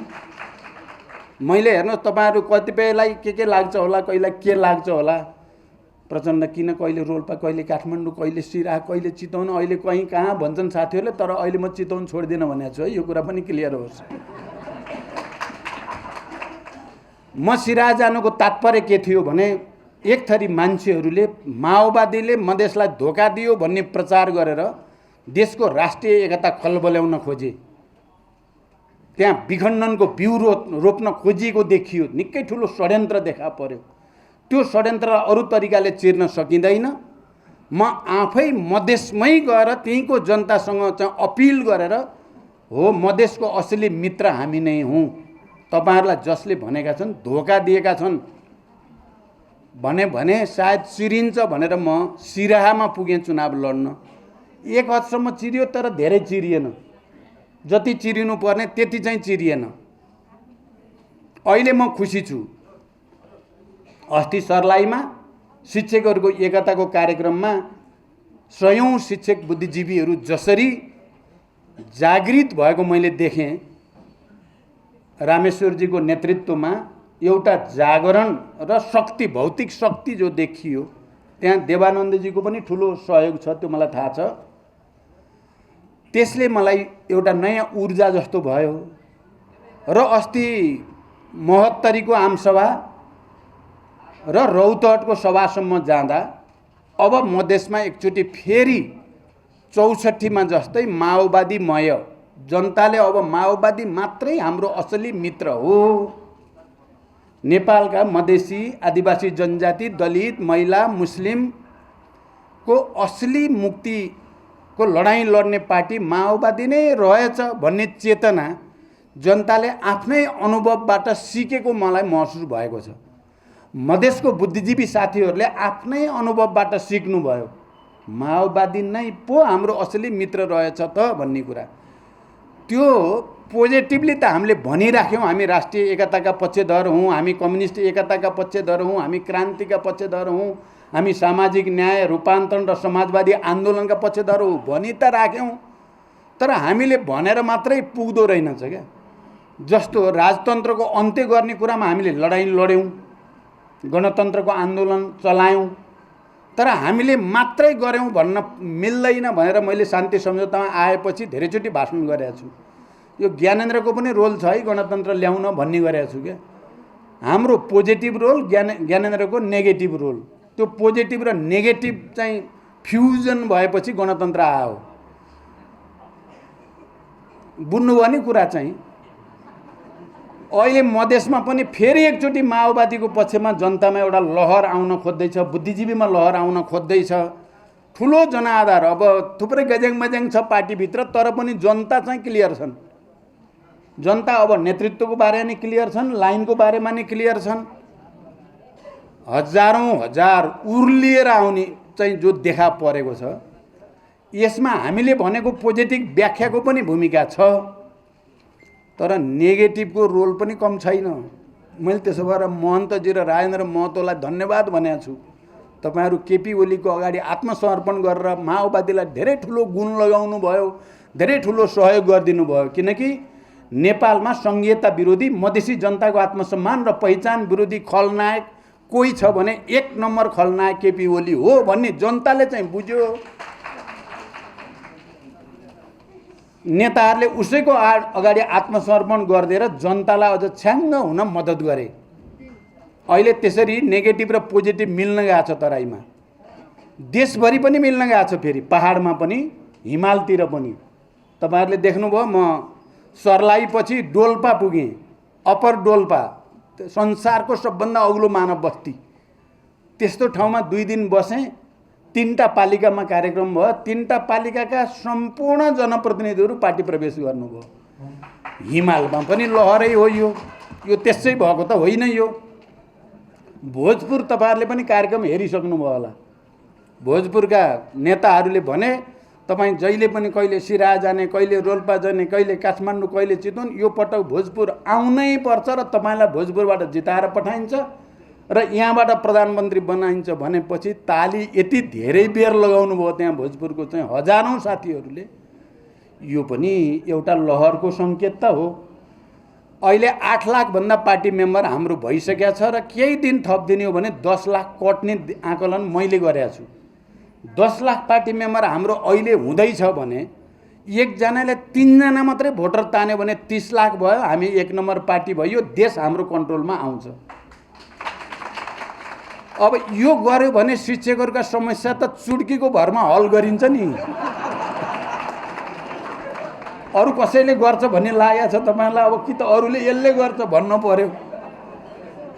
मैले हेर्नुहोस् तपाईँहरू कतिपयलाई के लाग्छ होला, कहिलेलाई के लाग्छ होला, प्रचण्ड किन कहिले रोल्पा, कहिले काठमाडौँ, कहिले सिराहा, कहिले चितवन, अहिले कहीँ कहाँ भन्छन् साथीहरूले। तर अहिले म चितवन छोड्दिनँ भनेको छु है, यो कुरा पनि क्लियर होस्। म सिराहा जानुको तात्पर्य के थियो भने एक थरी मान्छेहरूले माओवादीले मधेसलाई धोका दियो भन्ने प्रचार गरेर देशको राष्ट्रिय एकता खलबल्याउन खोजे, त्यहाँ विखण्डनको बिउ रोप्न खोजिएको देखियो। निकै ठुलो षड्यन्त्र देखा पर्यो। त्यो षड्यन्त्र अरू तरिकाले चिर्न सकिँदैन। म आफै मधेसमै गएर त्यहीँको जनतासँग चाहिँ अपिल गरेर हो मधेसको असली मित्र हामी नै हौँ। तपाईहरुलाई जसले भनेका छन् धोका दिएका छन् भने सायद चिरिन्छ भनेर म सिराहामा पुगेँ चुनाव लड्न। एक हदसम्म चिरियो तर धेरै चिरिएन, जति चिरिनु पर्ने त्यति चाहिँ चिरिएन। अहिले म खुसी छु। अस्ति सर्लाहीमा शिक्षकहरूको एकताको कार्यक्रममा सयौं शिक्षक बुद्धिजीवीहरू जसरी जागृत भएको मैले देखेँ, रामेश्वरजीको नेतृत्वमा एउटा जागरण र शक्ति, भौतिक शक्ति जो देखियो, त्यहाँ देवानन्दजीको पनि ठुलो सहयोग छ, त्यो मलाई थाहा छ। त्यसले मलाई एउटा नयाँ ऊर्जा जस्तो भयो। र अस्ति महोत्तरीको आमसभा र रौतहटको सभासम्म जाँदा अब मधेसमा एकचोटि फेरि 64मा जस्तै माओवादीमय जनताले अब माओवादी मात्रै हाम्रो असली मित्र हो। नेपालका मधेसी, आदिवासी जनजाति, दलित, महिला, मुस्लिमको असली मुक्तिको लडाईँ लड्ने पार्टी माओवादी नै रहेछ भन्ने चेतना जनताले आफ्नै अनुभवबाट सिकेको मलाई महसुस भएको छ। मधेसको बुद्धिजीवी साथीहरूले आफ्नै अनुभवबाट सिक्नुभयो, माओवादी नै पो हाम्रो असली मित्र रहेछ त भन्ने कुरा। त्यो पोजिटिभली त हामीले भनिराख्यौँ, हामी राष्ट्रिय एकताका पक्षधर हौँ, हामी कम्युनिस्ट एकताका पक्षधर हौँ, हामी क्रान्तिका पक्षधर हौँ, हामी सामाजिक न्याय, रूपान्तरण र समाजवादी आन्दोलनका पक्षधर हौँ भनि त राख्यौँ। तर हामीले भनेर मात्रै पुग्दो रहेनछ क्या। जस्तो राजतन्त्रको अन्त्य गर्ने कुरामा हामीले लडाईँ लड्यौँ, गणतन्त्रको आन्दोलन चलायौँ, तर हामीले मात्रै गऱ्यौँ भन्न मिल्दैन भनेर मैले शान्ति सम्झौतामा आएपछि धेरैचोटि भाषण गरेको छु। यो ज्ञानेन्द्रको पनि रोल छ है गणतन्त्र ल्याउन भन्ने गरेको छु क्या। हाम्रो पोजिटिभ रोल, ज्ञानेन्द्रको नेगेटिभ रोल। त्यो पोजिटिभ र नेगेटिभ चाहिँ फ्युजन भएपछि गणतन्त्र आयो। बुझ्नुभयो नि कुरा चाहिँ। अहिले मधेसमा पनि फेरि एकचोटि माओवादीको पक्षमा जनतामा एउटा लहर आउन खोज्दैछ, बुद्धिजीवीमा लहर आउन खोज्दैछ। ठुलो जनआधार, अब थुप्रै गज्याङ छ पार्टीभित्र, तर पनि जनता चाहिँ क्लियर छन्। जनता अब नेतृत्वको बारेमा नि क्लियर छन्, लाइनको बारेमा नि क्लियर छन्। हजारौं हजार उर्लिएर आउने चाहिँ जो देखा परेको छ, यसमा हामीले भनेको पोजिटिभ व्याख्याको पनि भूमिका छ, तर नेगेटिभको रोल पनि कम छैन। मैले त्यसो भएर महन्तजी र राजेन्द्र महतोलाई धन्यवाद भनेको छु। तपाईहरु केपी ओलीको अगाडि आत्मसमर्पण गरेर माओवादीलाई धेरै ठुलो गुण लगाउनु भयो, धेरै ठुलो सहयोग गरिदिनु भयो। किनकि नेपालमा संघीयता विरोधी, मधेसी जनताको आत्मसम्मान र पहिचान विरोधी खलनायक कोही छ भने 1 नम्बर खलनायक केपी ओली हो भन्ने जनताले चाहिँ बुझ्यो। नेताहरूले उसैको अगाडि आत्मसमर्पण गरिदिएर जनतालाई अझ छ्याङ्ग हुन मद्दत गरे। अहिले त्यसरी नेगेटिभ र पोजिटिभ मिल्न गएको छ तराईमा, देशभरि पनि मिल्न गएको छ, फेरि पहाडमा पनि, हिमालतिर पनि। तपाईहरुले देख्नुभयो, म सर्लाही पछि डोल्पा पुगेँ, अप्पर डोल्पा, संसारको सबभन्दा अग्लो मानव बस्ती। त्यस्तो ठाउँमा 2 दिन बसेँ। 3टा पालिकामा कार्यक्रम भयो, 3टा पालिकाका सम्पूर्ण जनप्रतिनिधिहरू पार्टी प्रवेश गर्नुभयो। हिमालमा पनि लहरै हो यो त्यसै भएको त होइन। यो भोजपुर तपाईहरुले पनि कार्यक्रम हेरिसक्नुभयो होला। भोजपुरका नेताहरूले भने तपाईँ जहिले पनि कहिले सिराहा जाने, कहिले रोल्पा जाने, कहिले काठमाडौँ, कहिले चितवन, यो पटक भोजपुर आउनै पर्छ र तपाईलाई भोजपुरबाट जिताएर पठाइन्छ र यहाँबाट प्रधानमन्त्री बनाइन्छ भनेपछि ताली यति धेरै बेर लगाउनु भयो त्यहाँ भोजपुरको चाहिँ हजारौं साथीहरूले। यो पनि एउटा लहरको संकेत त हो। अहिले 8 लाख भन्दा पार्टी मेम्बर हाम्रो भइसकेको छ र केही दिन थप दिने हो भने 10 लाख कट्ने आकलन मैले गरेको छु। 10 लाख पार्टी मेम्बर हाम्रो अहिले हुँदैछ भने एकजनाले 3 जना मात्रै भोटर तान्यो भने 30 लाख भयो, हामी 1 नम्बर पार्टी भयो, देश हाम्रो कन्ट्रोलमा आउँछ। अब यो गर्यो भने शिक्षकहरूका समस्या त चुड्कीको भरमा हल गरिन्छ नि। अरु कसैले गर्छ भन्ने लागेको छ तपाईलाई। अब कि त अरूले यसले गर्छ भन्न पर्यो,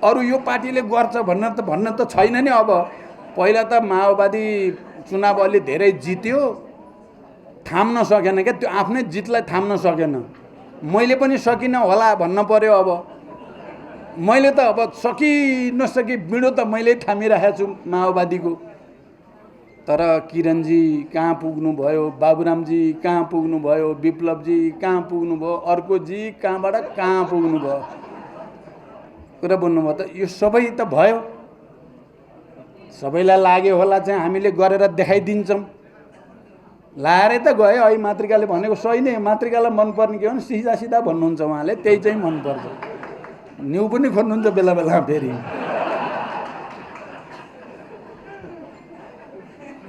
अरु यो पार्टीले गर्छ भन्न त छैन नि। अब पहिला त माओवादी चुनाव अलि धेरै जित्यो, थाम्न सकेन क्या, त्यो आफ्नै जितलाई थाम्न सकेन। मैले पनि सकिनँ होला भन्न पर्यो। अब मैले त अब सकि नसकी बिँडो त मैले थामिरहेको छु माओवादीको। तर किरणजी कहाँ पुग्नुभयो, बाबुरामजी कहाँ पुग्नुभयो, विप्लवजी कहाँ पुग्नुभयो, अर्कोजी कहाँबाट कहाँ पुग्नुभयो। कुरा भन्नुभयो त यो सबै त भयो। सबैलाई लाग्यो होला चाहिँ हामीले गरेर देखाइदिन्छौँ, लाएरै त गयो। अहिले मातृकाले भनेको सही नै, मातृकालाई मनपर्ने के हो भने सिधा सिधा भन्नुहुन्छ उहाँले, त्यही चाहिँ मनपर्छ। न्यु पनि खोज्नुहुन्छ बेला बेला फेरि।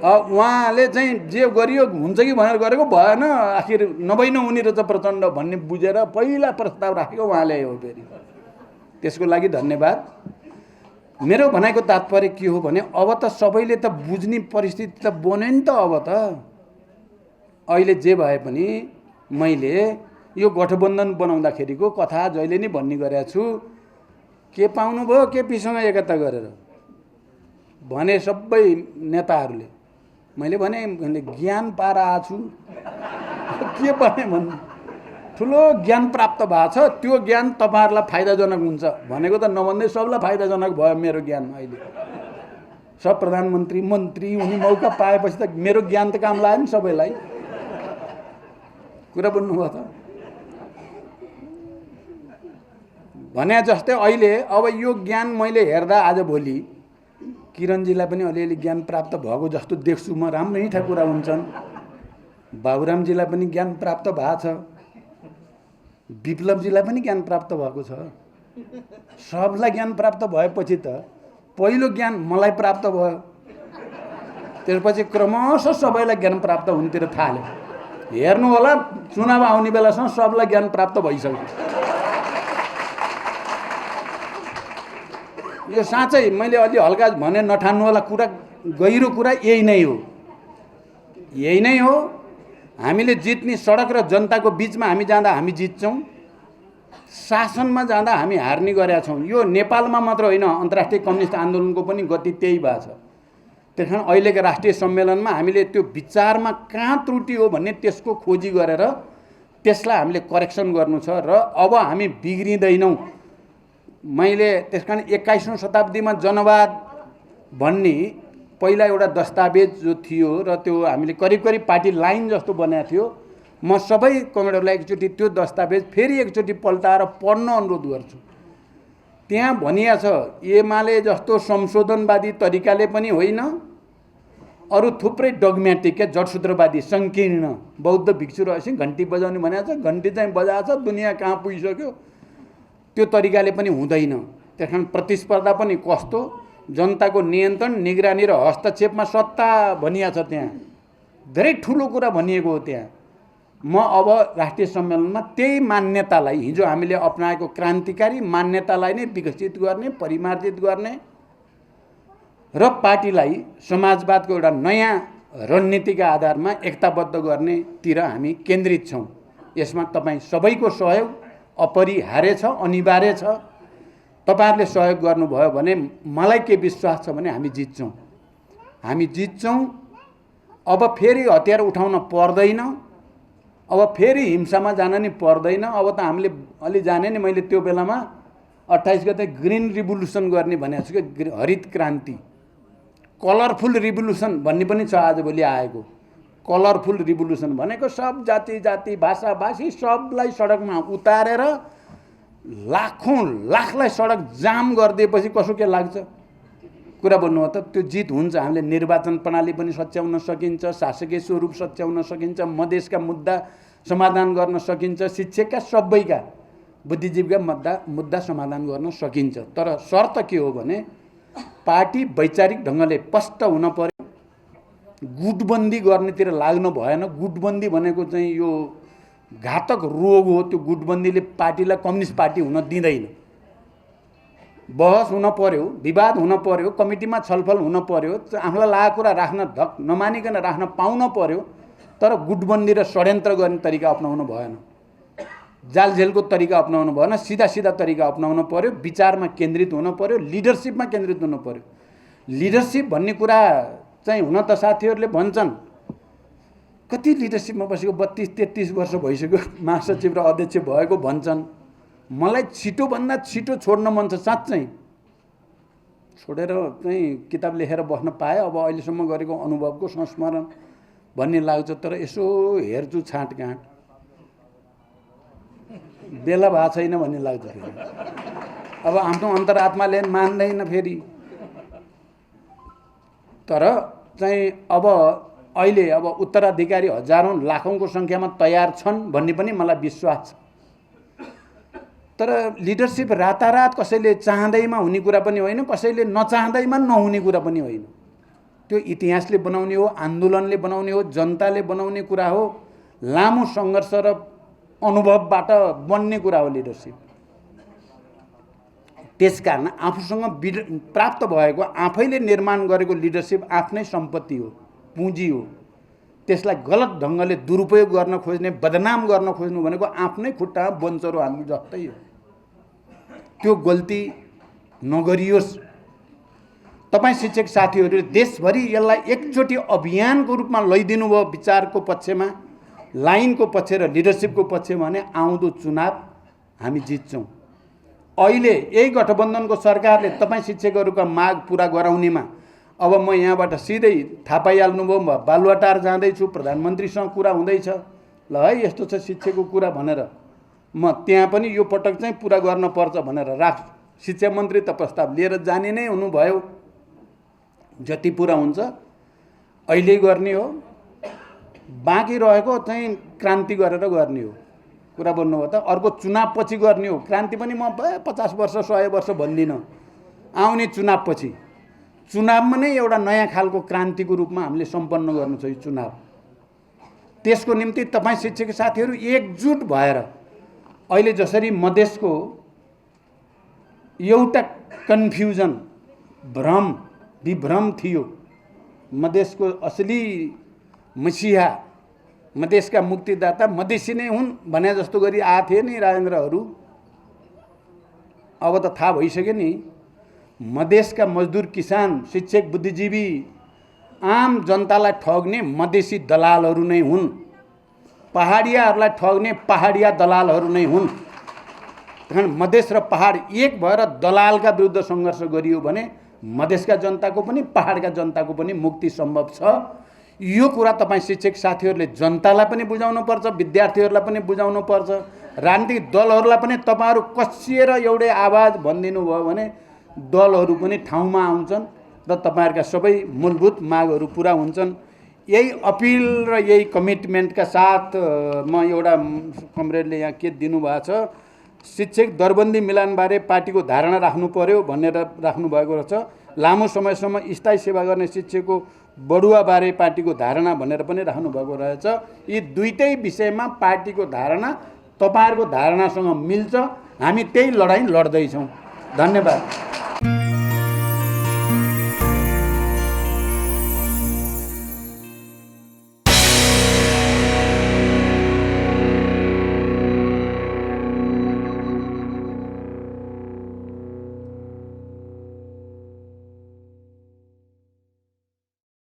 उहाँले चाहिँ जे गरियो हुन्छ कि भनेर गरेको भएन, आखिर नभइ नहुने रहेछ प्रचण्ड भन्ने बुझेर पहिला प्रस्ताव राखेको उहाँले हो फेरि। त्यसको लागि धन्यवाद। मेरो भनाइको तात्पर्य के हो भने अब त सबैले त बुझ्ने परिस्थिति त बन्यो नि त। अब त अहिले जे भए पनि मैले यो गठबन्धन बनाउँदाखेरिको कथा जहिले नै भन्ने गरेको छु। के पाउनुभयो केपीसँग एकता गरेर भने सबै नेताहरूले, मैले भने ज्ञान पाएर आएको छु। के भने भन्नु, ठुलो ज्ञान प्राप्त भएको छ, त्यो ज्ञान तपाईँहरूलाई फाइदाजनक हुन्छ भनेको त नभन्दै सबलाई फाइदाजनक भयो मेरो ज्ञान। अहिले सब प्रधानमन्त्री मन्त्री हुने मौका पाएपछि त मेरो ज्ञान त काम लाग्यो नि सबैलाई। कुरा बुझ्नुभयो त। भने जस्तै अहिले अब यो ज्ञान मैले हेर्दा आजभोलि किरणजीलाई पनि अलिअलि ज्ञान प्राप्त भएको जस्तो देख्छु म। राम्रै ठा कुरा हुन्छन्। बाबुरामजीलाई पनि ज्ञान प्राप्त भएको छ, विप्लवजीलाई पनि ज्ञान प्राप्त भएको छ। सबलाई ज्ञान प्राप्त भएपछि त पहिलो ज्ञान मलाई प्राप्त भयो, त्यसपछि क्रमशः सबैलाई ज्ञान प्राप्त हुनेतिर थाल्यो। हेर्नु होला चुनाव आउने बेलासम्म सबलाई ज्ञान प्राप्त भइसक्यो। यो साँच्चै मैले अलि हल्का भने नठान्नु होला, कुरा गहिरो कुरा यही नै हो। यही नै हो। हामीले जित्ने सडक र जनताको बिचमा हामी जाँदा हामी जित्छौँ, शासनमा जाँदा हामी हार्ने गरेका छौँ। यो नेपालमा मात्र होइन, अन्तर्राष्ट्रिय कम्युनिस्ट आन्दोलनको पनि गति त्यही भएको छ। त्यस कारण अहिलेको राष्ट्रिय सम्मेलनमा हामीले त्यो विचारमा कहाँ त्रुटि हो भन्ने त्यसको खोजी गरेर त्यसलाई हामीले करेक्सन गर्नु छ। र अब हामी बिग्रिँदैनौँ। मैले त्यस कारण 21औं शताब्दीमा जनवाद भन्ने पहिला एउटा दस्तावेज जो थियो र त्यो हामीले करिब करिब पार्टी लाइन जस्तो बनाएको थियो। म सबै कमेडहरूलाई एकचोटि त्यो दस्तावेज फेरि एकचोटि पल्टाएर पढ्न अनुरोध गर्छु। त्यहाँ भनिएको छ एमाले जस्तो संशोधनवादी तरिकाले पनि होइन, अरू थुप्रै डगम्याटिक क्या जडसूत्रवादी सङ्कीर्ण बौद्ध भिक्षु रहेछ घन्टी बजाउने भनेको छ, घन्टी चाहिँ बजाएको छ, दुनियाँ कहाँ पुगिसक्यो, त्यो तरिकाले पनि हुँदैन। त्यस कारण प्रतिस्पर्धा पनि कस्तो, जनताको नियन्त्रण निगरानी र हस्तक्षेपमा सत्ता भनिएको छ। त्यहाँ धेरै ठुलो कुरा भनिएको हो। त्यहाँ म अब राष्ट्रिय सम्मेलनमा त्यही मान्यतालाई, हिजो हामीले अपनाएको क्रान्तिकारी मान्यतालाई नै विकसित गर्ने, परिमार्जित गर्ने र पार्टीलाई समाजवादको एउटा नयाँ रणनीतिका आधारमा एकताबद्ध गर्नेतिर हामी केन्द्रित छौँ। यसमा तपाईँ सबैको सहयोग अपरिहार्य छ, अनिवार्य छ। तपाईहरुले सहयोग गर्नुभयो भने मलाई के विश्वास छ भने हामी जित्छौँ। हामी जित्छौँ। अब फेरि हतियार उठाउन पर्दैन, अब फेरि हिंसामा जान नि पर्दैन। अब त हामीले अलि जाने नि, मैले त्यो बेलामा 28 गते ग्रीन रिभोल्युसन गर्ने भनेको छु कि, हरित क्रान्ति, कलरफुल रिभोल्युसन भन्ने पनि छ आजभोलि आएको। कलरफुल रिभोल्युसन भनेको सब जाति जाति भाषा भाषी सबलाई सडकमा उतारेर लाखौं लाखलाई सडक जाम गरिदिएपछि कसो के लाग्छ? कुरा भन्नु हो त। त्यो जित हुन्छ। हामीले निर्वाचन प्रणाली पनि सच्याउन सकिन्छ, शासकीय स्वरूप सच्याउन सकिन्छ, मधेसका मुद्दा समाधान गर्न सकिन्छ, शिक्षकका सबैका बुद्धिजीवीका मुद्दा समाधान गर्न सकिन्छ। तर शर्त के हो भने पार्टी वैचारिक ढङ्गले स्पष्ट हुन पर्यो। गुटबन्दी गर्नेतिर लाग्नु भएन। गुटबन्दी भनेको चाहिँ यो घातक रोग हो। त्यो गुटबन्दीले पार्टीलाई कम्युनिस्ट पार्टी हुन दिँदैन। बहस हुन पर्यो, विवाद हुन पर्यो, कमिटीमा छलफल हुन पर्यो, आफूलाई लागेको कुरा राख्न धक नमानिकन राख्न पाउन पर्यो। तर गुटबन्दी र षड्यन्त्र गर्ने तरिका अपनाउनु भएन, जालझेलको तरिका अपनाउनु भएन, सिधा सिधा तरिका अपनाउनु पर्यो, विचारमा केन्द्रित हुन पर्यो, लिडरसिपमा केन्द्रित हुनु पर्यो। लिडरसिप भन्ने कुरा चाहिँ हुन त साथीहरूले भन्छन् कति लिडरसिपमा बसेको 32-33 वर्ष भइसक्यो महासचिव र अध्यक्ष भएको भन्छन्। मलाई छिटोभन्दा छिटो छोड्न मन छ साँच्चै। छोडेर चाहिँ किताब लेखेर बस्न पाएँ। अब अहिलेसम्म गरेको अनुभवको संस्मरण भन्ने लाग्छ। तर यसो हेर्छु छाँटकाँट बेला भएको छैन भन्ने लाग्छ फेरि। अब आफ्नो अन्तरात्माले मान्दैन फेरि। तर चाहिँ अब अहिले अब उत्तराधिकारी हजारौँ लाखौँको सङ्ख्यामा तयार छन् भन्ने पनि मलाई विश्वास छ। तर लिडरसिप रातारात कसैले चाहँदैमा हुने कुरा पनि होइन, कसैले नचाहँदैमा नहुने कुरा पनि होइन। त्यो इतिहासले बनाउने हो, आन्दोलनले बनाउने हो, जनताले बनाउने कुरा हो, लामो सङ्घर्ष र अनुभवबाट बन्ने कुरा हो लिडरसिप। त्यसकारण आफूसँग प्राप्त भएको आफैले निर्माण गरेको लिडरसिप आफ्नै सम्पत्ति हो, पुँजी हो। त्यसलाई गलत ढङ्गले दुरुपयोग गर्न खोज्ने, बदनाम गर्न खोज्नु भनेको आफ्नै खुट्टामा बन्चरो हान्नु जस्तै हो। त्यो गल्ती नगरियोस्। तपाईँ शिक्षक साथीहरूले देशभरि यसलाई एकचोटि अभियानको रूपमा लैदिनु भयो विचारको पक्षमा, लाइनको पक्ष र लिडरसिपको पक्षमा भने आउँदो चुनाव हामी जित्छौँ। अहिले यही गठबन्धनको सरकारले तपाईँ शिक्षकहरूका माग पुरा गराउनेमा अब म यहाँबाट सिधै थाहा पाइहाल्नुभयो, म बालुवाटार जाँदैछु, प्रधानमन्त्रीसँग कुरा हुँदैछ, ल है यस्तो छ शिक्षकको कुरा भनेर म त्यहाँ पनि यो पटक चाहिँ पुरा गर्नुपर्छ भनेर शिक्षा मन्त्री त प्रस्ताव लिएर जाने नै हुनुभयो। जति पुरा हुन्छ अहिले गर्ने हो, बाँकी रहेको चाहिँ क्रान्ति गरेर गर्ने हो। कुरा भन्नुभयो त अर्को चुनाव पछि गर्ने हो। क्रान्ति पनि म 50 वर्ष 100 वर्ष भन्दिनँ, आउने चुनाव पछि। चुनावमा नै एउटा नयाँ खालको क्रान्तिको रूपमा हामीले सम्पन्न गर्नु छ यो चुनाव। त्यसको निम्ति तपाईँ शिक्षक साथीहरू एकजुट भएर अहिले जसरी मधेसको एउटा कन्फ्युजन, भ्रम विभ्रम थियो, मधेसको असली मसिहा, मधेसका मुक्तिदाता मधेसी नै हुन् भने जस्तो गरी आए थिए नि राजेन्द्रहरू। अब त थाहा भइसक्यो नि, मधेसका मजदुर, किसान, शिक्षक, बुद्धिजीवी, आम जनतालाई ठग्ने मधेसी दलालहरू नै हुन्। पहाडियाहरूलाई ठग्ने पहाडिया दलालहरू नै हुन्। कारण मधेस र पहाड एक भएर दलालका विरुद्ध सङ्घर्ष गरियो भने मधेसका जनताको पनि पहाडका जनताको पनि मुक्ति सम्भव छ। यो कुरा तपाईँ शिक्षक साथीहरूले जनतालाई पनि बुझाउनुपर्छ, विद्यार्थीहरूलाई पनि बुझाउनुपर्छ, राजनीतिक दलहरूलाई पनि। तपाईँहरू कसिएर एउटै आवाज भनिदिनु भयो भने दलहरू पनि ठाउँमा आउँछन् र तपाईँहरूका सबै मूलभूत मागहरू पुरा हुन्छन्। यही अपिल र यही कमिटमेन्टका साथ म एउटा कमरेडले यहाँ के दिनुभएको छ, शिक्षक दरबन्दी मिलानबारे पार्टीको धारणा राख्नु पर्यो भनेर राख्नुभएको रहेछ। लामो समयसम्म स्थायी सेवा गर्ने शिक्षकको बढुवाबारे पार्टीको धारणा भनेर पनि राख्नुभएको रहेछ। यी दुईटै विषयमा पार्टीको धारणा तपाईँहरूको धारणासँग मिल्छ। हामी त्यही लडाइँ लड्दैछौँ। धन्यवाद।